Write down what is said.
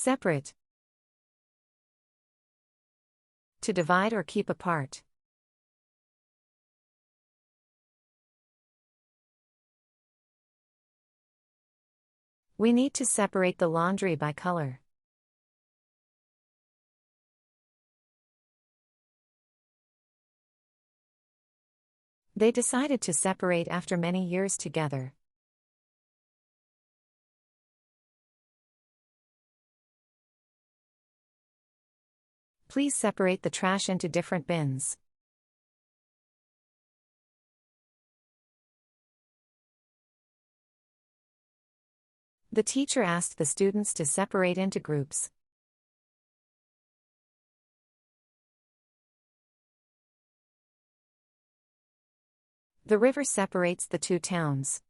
Separate. To divide or keep apart. We need to separate the laundry by color. They decided to separate after many years together. Please separate the trash into different bins. The teacher asked the students to separate into groups. The river separates the two towns.